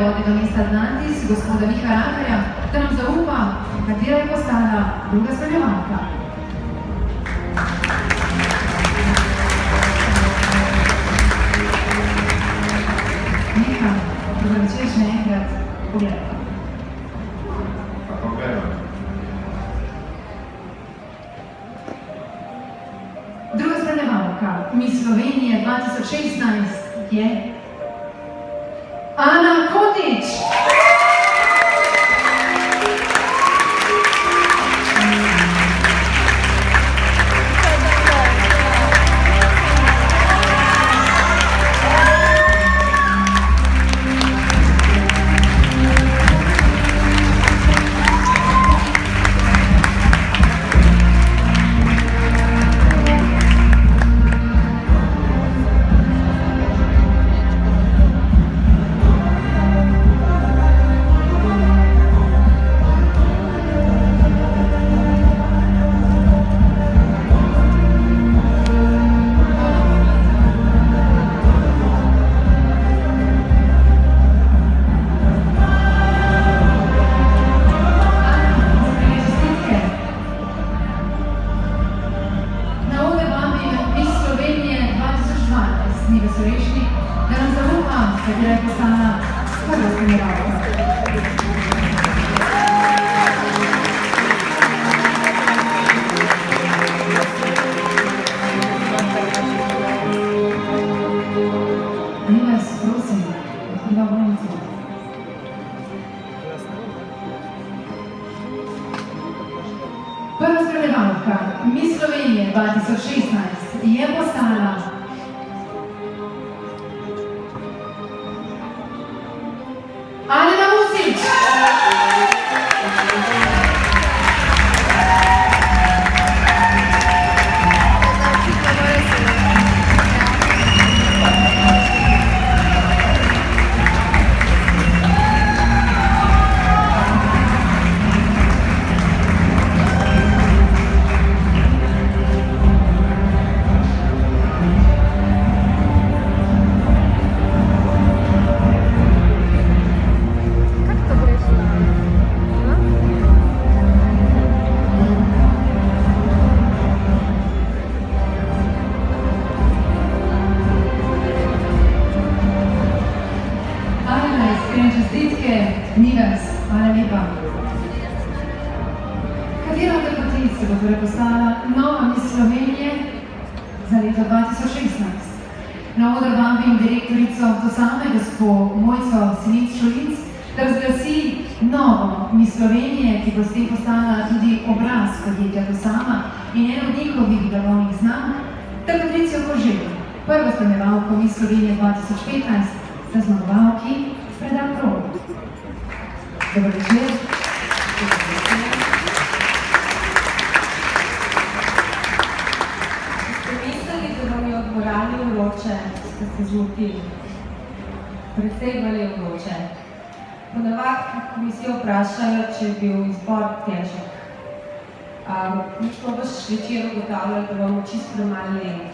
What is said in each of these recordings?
vodnega mesta Atlantis, gospoda Miha Raferja, da nam zaupa, katera je postala druga spremljevalka. Miha, dobro večer še enkrat, pogledaj. Pa pogledaj. Druga spremljevalka Miss Slovenije 2016 je Ana Kotič. Da nam zaupa, katera je postala prva spremljevalka. Nivas, prosim, odkriva bolnico. Prva spremljevalka Miss Slovenije 2016 je postala Alena Musić! Čestitke, Nivas, hvala lepa. Katera od lepotic se bo torej postala nova Miss Slovenije za leto 2016? Na oder vabim direktorico Tosame, gospo Mojco Sinic-Šolinc, da razglasi novo Miss Slovenije, ki bo s tem postala tudi obraz podjetja Tosama in eno od njihovih blagovnih znamk, ter Patricijo Koželj, prvo spremljevalko Miss Slovenije 2015, za zmagovalki predam prav. Dobar večer. Ste mislili, da vam je v dvorani vroče, ste se zmotili? Precej bolj je vroče. Ponavadi komisijo vprašajo, če je bil izbor težek. Mi smo vaš večer ugotavljali, da vam čisto premalo lent.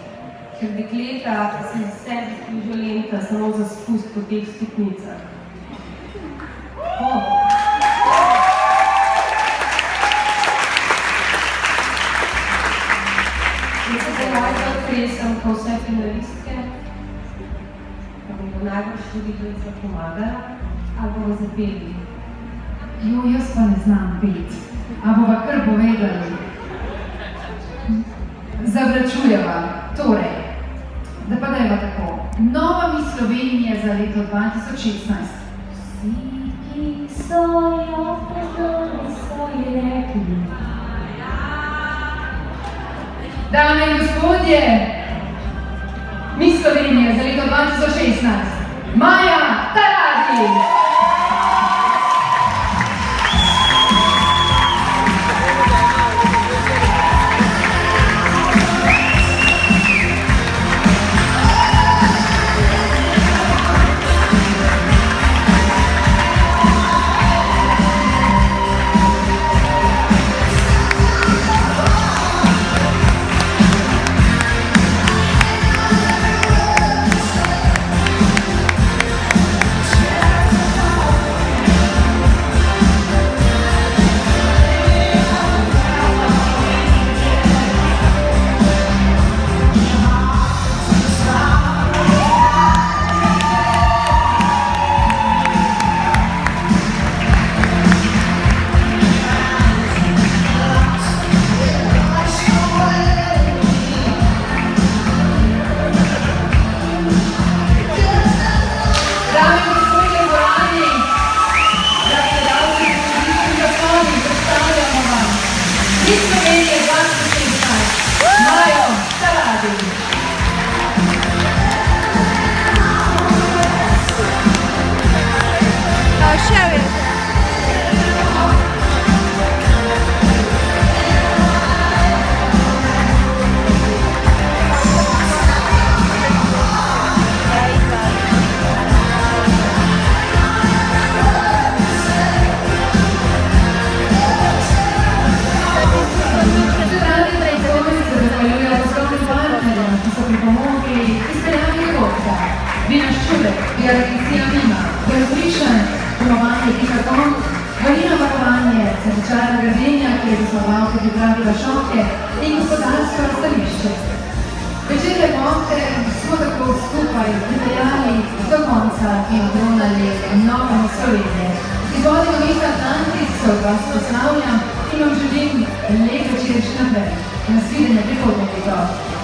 Ker dekleta se vse zaslužijo lenta samo za spust po teh stopnicah. Jaz se zdaj odpresam po vse finalistke, pa bom bo najbolj tudi gledca pomagala, ali bomo zapeli. Jo, jaz pa ne znam pet. A bova kar povedali. Zavračujeva. Torej, da pa dajva tako. Nova Miss Slovenije za leto 2016. Vsi, ki so jo predali, so ji rekli. Dame in gospodje, Miss Slovenije za leto 2016. Maja Tarazi! zagon, valino varovanje, srčarna gradenja, ki je za slovalke pripravila šoke in gospodarsko razstavišče. Večer lepote smo tako skupaj pripeljali do konca in obronali novo Slovenije. Iz vodnega mesta Atlantis se od vas proslavljam in vam želim lep večer še naprej. Nasvidenje prihodnje leto.